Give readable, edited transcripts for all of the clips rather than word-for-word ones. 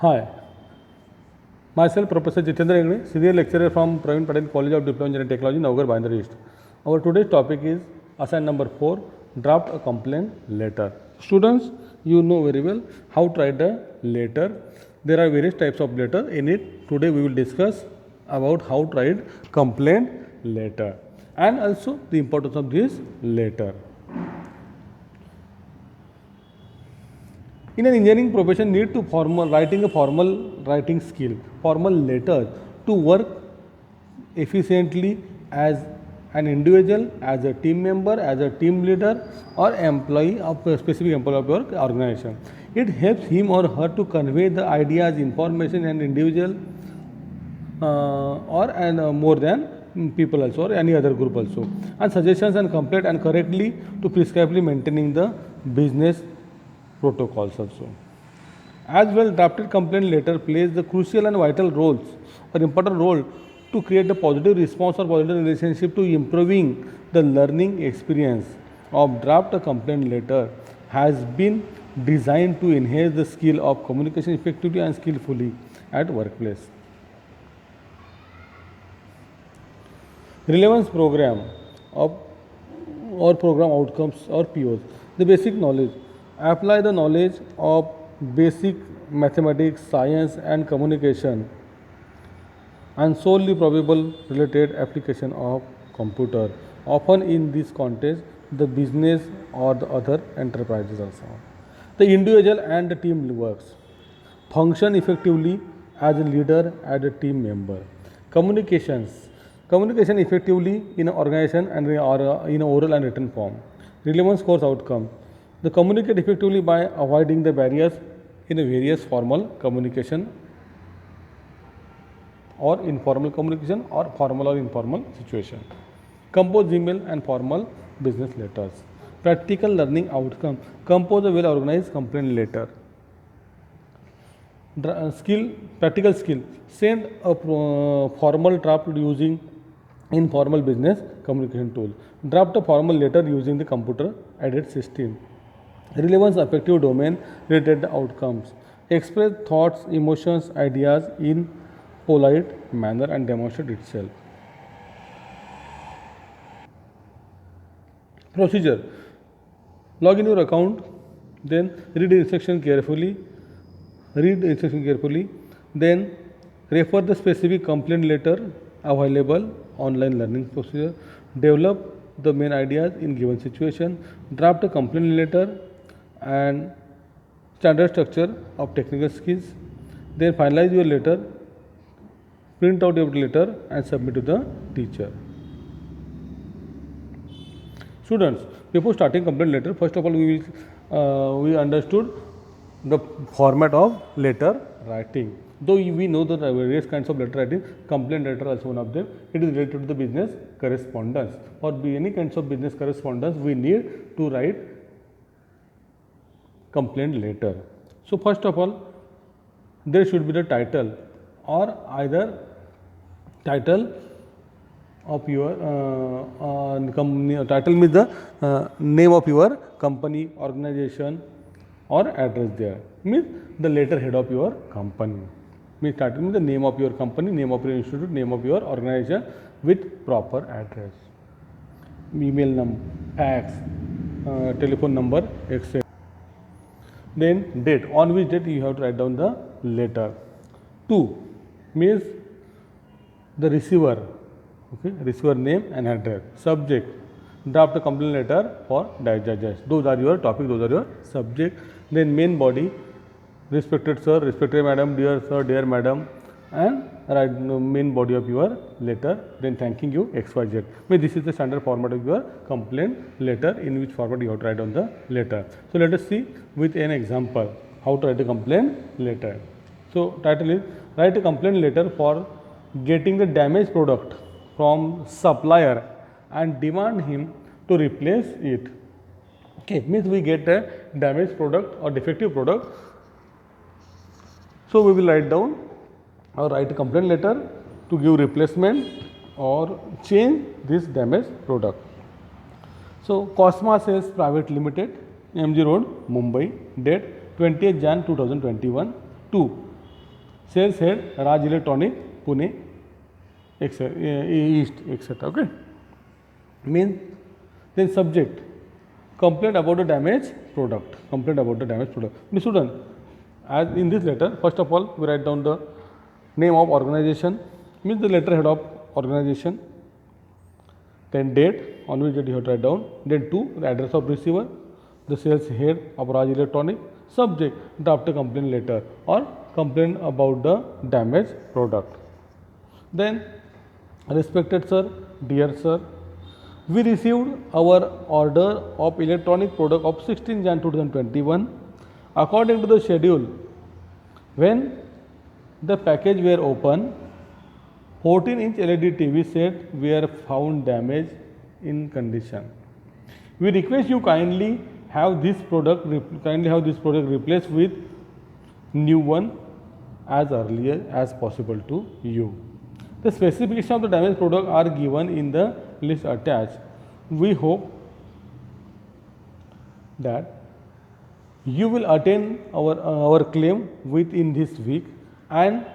Hi, myself Professor Jitendra English, Senior Lecturer from Praveen Patel College of Diploma Engineering Technology, Naugar, Bandar East. Our today's topic is assignment number 4, draft a complaint letter. Students, you know very well how to write a letter. There are various types of letter in it. Today we will discuss about how to write complaint letter and also the importance of this letter. In an engineering profession, need to writing a formal writing skill, formal letters to work efficiently as an individual, as a team member, as a team leader, or employee of a specific employee of your organization. It helps him or her to convey the ideas, information, and individual or and more than people also or any other group also, and suggestions and complaint and correctly to prescribably maintaining the business protocols also. As well, drafted complaint letter plays the crucial and vital roles or important role to create a positive response or positive relationship to improving the learning experience of draft a complaint letter has been designed to enhance the skill of communication effectively and skillfully at workplace. Relevance program of or program outcomes or POs. The basic knowledge. Apply the knowledge of basic mathematics, science and communication and solely probable related application of computer. Often in this context, the business or the other enterprises also. The individual and the team works. Function effectively as a leader and a team member. Communications. Communication effectively in an organization and or in an oral and written form. Relevance course outcome. The communicate effectively by avoiding the barriers in a various formal communication or informal communication or formal or informal situation. Compose email and formal business letters. Practical learning outcome. Compose a well organized complaint letter. Skill, practical skill. Send a formal draft using informal business communication tool. Draft a formal letter using the computer aided system. Relevance affective domain related outcomes. Express thoughts, emotions, ideas in polite manner and demonstrate itself. Procedure. Log in your account, then read the instruction carefully. Then refer the specific complaint letter available online learning procedure. Develop the main ideas in given situation. Draft a complaint letter and standard structure of technical skills. Then finalize your letter, print out your letter and submit to the teacher. Students, before starting complaint letter, first of all we understood the format of letter writing. Though we know the various kinds of letter writing, complaint letter also one of them. It is related to the business correspondence. For any kinds of business correspondence, we need to write complaint letter. So first of all, there should be the title or either title of your company. Title means the name of your company, organization or address there. Means the letterhead of your company. Means title means the name of your company, name of your institute, name of your organization with proper address. Email number, fax, telephone number, etc. Then date, on which date you have to write down the letter. 2 means the receiver, okay, receiver name and address. Subject, draft a complaint letter for judges. Those are your topic, those are your subject. Then main body, respected sir, respected madam, dear sir, dear madam, and write the main body of your letter, then thanking you XYZ. This is the standard format of your complaint letter, in which format you have to write on the letter. So let us see with an example how to write a complaint letter. So title is write a complaint letter for getting the damaged product from supplier and demand him to replace it. Okay, means we get a damaged product or defective product. So we will write down or write a complaint letter to give replacement or change this damaged product. So Cosma Sales Private Limited, MG Road, Mumbai, date 20th Jan 2021 to Sales head, Raj Electronic, Pune, East, etc. Okay. Means then subject, complaint about the damaged product. Complaint about the damaged product. Means student, as in this letter, first of all, we write down the name of organization, means the letterhead of organization. Then date on which date you have to write down. Then 2, the address of receiver, the sales head of Raj Electronic. Subject, draft a complaint letter or complaint about the damaged product. Then, respected sir, dear sir, we received our order of electronic product of 16 Jan 2021. According to the schedule, when the package were open, 14-inch LED TV set were found damaged in condition. We request you kindly have this product replaced with new one as earlier as possible to you. The specifications of the damaged product are given in the list attached. We hope that you will attend our claim within this week and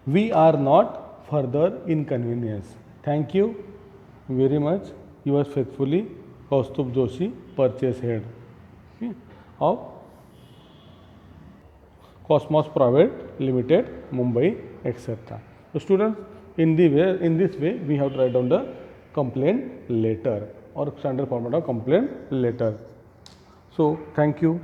we are not further inconvenienced. Thank you very much. Yours faithfully, Kaustubh Joshi, Purchase Head of Cosmos Private Limited, Mumbai, etc. So students, in this way, we have to write down the complaint letter or standard format of complaint letter. So thank you.